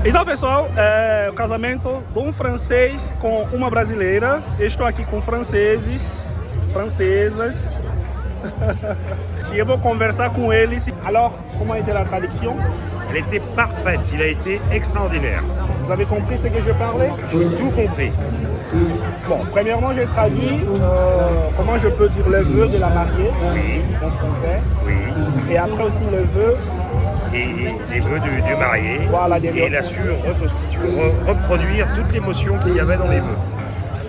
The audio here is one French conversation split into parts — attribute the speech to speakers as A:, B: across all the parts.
A: Então, pessoal, o casamento de um francês com uma brasileira. Eu estou aqui com franceses, francesas. Je vais converser com eles. Alors, comment était la traduction?
B: Elle était parfaite, il a été extraordinaire.
A: Vous avez compris ce que je parlais?
B: J'ai tout compris.
A: Bon, premièrement, j'ai traduit comment je peux dire le vœu de la mariée
B: Oui,
A: en français.
B: oui.
A: Et après aussi le vœu.
B: Et les vœux du marié.
A: Voilà, des
B: et
A: vœux.
B: il a su reproduire toute l'émotion qu'il y avait dans les vœux.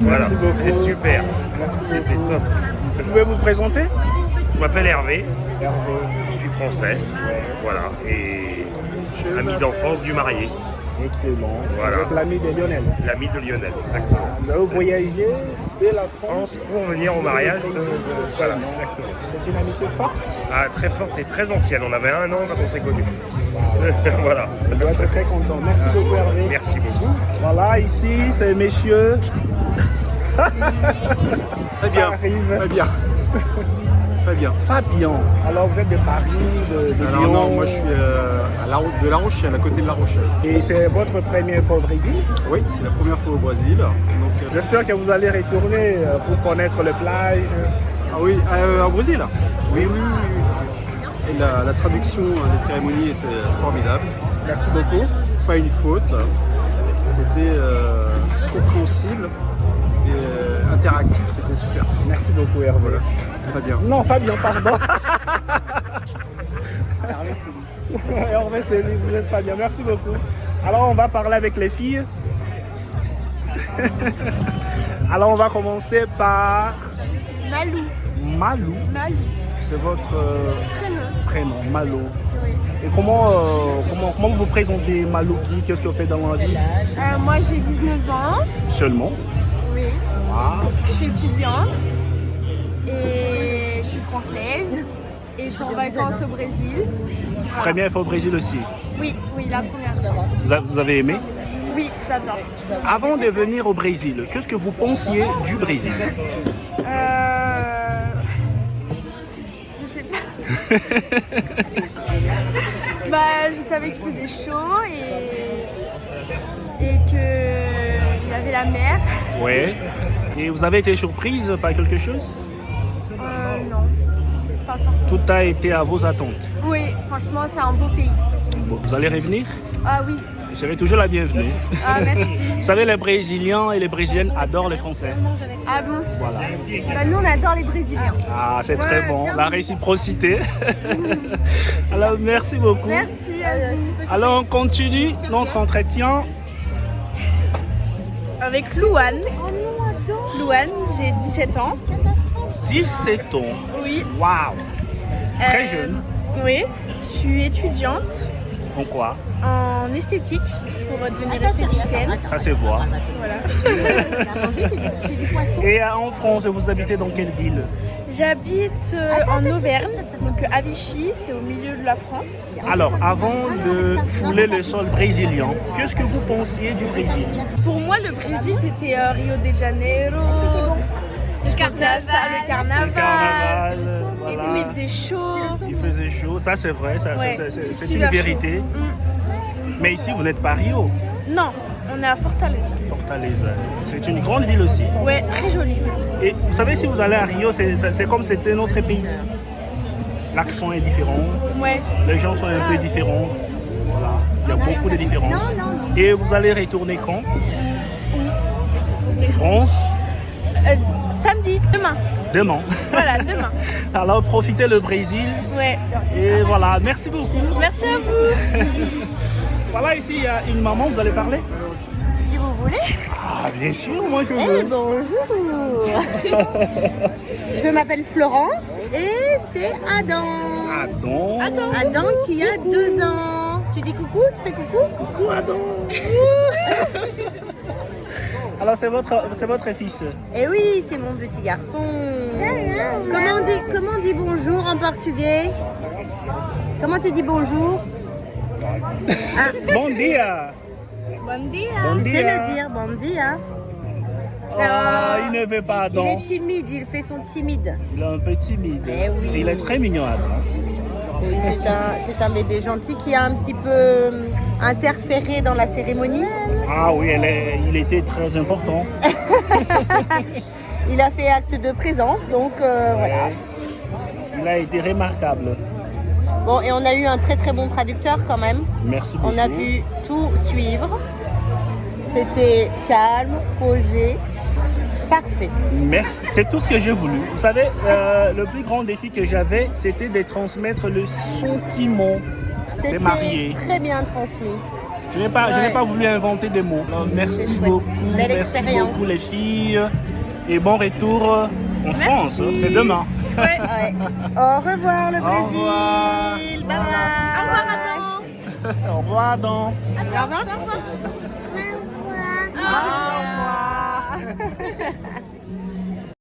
B: Voilà,
A: Merci beaucoup.
B: c'était super.
A: Merci
B: C'était
A: beaucoup.
B: top.
A: Vous pouvez vous présenter?
B: Je m'appelle Hervé,
A: Hervé.
B: je suis français. Voilà, et ami d'enfance du marié.
A: Excellent.
B: Voilà.
A: Vous êtes l'ami de Lionel.
B: L'ami de Lionel, exactement.
A: Vous avez voyagé de la France.
B: France pour venir au mariage voilà, exactement.
A: C'est une amitié forte.
B: Ah, très forte et très ancienne. On avait 1 an quand on s'est connus. Voilà.
A: Je dois être très content. Merci beaucoup, Hervé.
B: Merci beaucoup.
A: Voilà, ici, c'est monsieur.
C: Très
A: Ça arrive.
C: très bien. Très bien.
A: Fabien. Alors, vous êtes de Paris, de
C: Alors
A: Lyon.
C: non, moi je suis de La Rochelle, à côté de La Rochelle.
A: Et c'est votre première fois au Brésil.
C: Oui, c'est la première fois au Brésil. Donc,
A: J'espère que vous allez retourner pour connaître les plages.
C: ah oui, au Brésil. Oui, oui, oui. Et la traduction des cérémonies était formidable.
A: Merci beaucoup.
C: Pas une faute. C'était compréhensible et interactif. C'était super.
A: Merci beaucoup, Hervé.
C: Voilà. Très bien.
A: Non, Fabien, pardon. Hervé, c'est lui, vous êtes Fabien. Merci beaucoup. Alors, on va parler avec les filles. Alors, on va commencer par
D: Malou.
A: Malou.
D: Malou.
A: C'est votre
D: Prénom.
A: prénom, Malou.
D: Oui.
A: Et comment vous vous présentez, Malou? Qu'est-ce que vous faites dans la vie?
D: Moi j'ai 19 ans.
A: Seulement.
D: Oui.
A: Wow.
D: Je suis étudiante. Et je suis française. Et je suis en vacances au Brésil. Voilà.
A: Première fois au Brésil aussi.
D: Oui, oui, la première fois.
A: Vous avez aimé?
D: Oui, j'adore.
A: Avant de venir au Brésil, qu'est-ce que vous pensiez du Brésil?
D: Je sais pas. Je savais qu'il faisait chaud et qu'il y avait la mer.
A: Ouais. Et vous avez été surprise par quelque chose?
D: Non, pas forcément.
A: Tout a été à vos attentes.
D: Oui, franchement, c'est un beau pays.
A: Bon, vous allez revenir?
D: Ah oui,
A: Vous serez toujours la bienvenue.
D: ah merci.
A: Vous savez, les Brésiliens et les Brésiliennes adorent les Français.
D: Ah bon?
A: Voilà.
D: Nous, on adore les Brésiliens.
A: Ah, c'est très bon. La réciprocité. Alors, merci beaucoup.
D: Merci à vous.
A: Alors, on continue notre entretien.
E: Avec Louane. Louane, j'ai 17 ans.
A: 17 ans.
E: Oui.
A: Waouh. Très jeune.
E: Oui. Je suis étudiante
A: En quoi?
E: en esthétique pour devenir esthéticienne.
A: Ça se voit.
E: Voilà.
A: Et en France, vous habitez dans quelle ville?
E: J'habite en Auvergne, donc à Vichy, c'est au milieu de la France.
A: Alors, avant de fouler le sol brésilien, qu'est-ce que vous pensiez du Brésil?
E: Pour moi, le Brésil, c'était Rio de Janeiro. Je pensais à ça, le carnaval.
A: Le carnaval,
E: Et
A: voilà.
E: tout, il faisait chaud.
A: Il faisait chaud, ça c'est vrai,
E: Ouais.
A: c'est
E: Super
A: une vérité. Mais ici, vous n'êtes pas à Rio,
E: Non, on est à Fortaleza.
A: Fortaleza. C'est une grande ville aussi.
E: Ouais, très joli.
A: Et vous savez, si vous allez à Rio, c'est comme si c'était notre pays. L'accent est différent,
E: Ouais.
A: les gens sont un peu différents. Voilà, il y a beaucoup de différences. Et vous allez retourner quand? France,
E: Samedi, demain.
A: demain.
E: Voilà, demain.
A: Alors profitez le Brésil.
E: Ouais.
A: Et voilà, merci beaucoup.
E: Merci à vous.
A: Voilà, ici il y a une maman, vous allez parler?
D: Si vous voulez.
A: Ah, bien sûr, moi je veux.
F: Bonjour. Je m'appelle Florence et c'est Adam.
A: Adam.
F: Adam qui a 2 ans. Tu dis coucou, tu fais coucou.
A: Coucou Adam. Alors c'est votre fils.
F: Eh oui, c'est mon petit garçon. Comment on dit bonjour en portugais? Comment tu dis bonjour?
A: Bon dia.
E: Bon dia.
A: Bon
F: Tu sais
A: dia.
F: le dire, bon dia.
A: Ah, il ne veut pas
F: Il
A: Adam.
F: est timide, il fait son timide.
A: Il est un peu timide.
F: Eh oui.
A: Et il est très mignon Adam.
F: Oui, c'est un bébé gentil qui a un petit peu interféré dans la cérémonie?
A: Ah oui, il était très important.
F: Il a fait acte de présence, donc voilà.
A: Il a été remarquable.
F: Bon, et on a eu un très très bon traducteur quand même.
A: Merci beaucoup.
F: On a pu tout suivre. C'était calme, posé, parfait.
A: Merci, c'est tout ce que j'ai voulu. Vous savez, le plus grand défi que j'avais, c'était de transmettre le sentiment des mariés.
F: C'était très bien transmis.
A: Je n'ai pas voulu inventer des mots. Alors, merci
F: chouette.
A: beaucoup.
F: Belle
A: Merci
F: expérience.
A: beaucoup les filles. Et bon retour en France. C'est demain.
F: Ouais. Au revoir le
A: Au
F: Brésil.
A: revoir.
F: Bye bye.
D: Au revoir, Adam.
A: Au revoir, Adam.
F: Au revoir.
D: Au revoir.
F: Au revoir.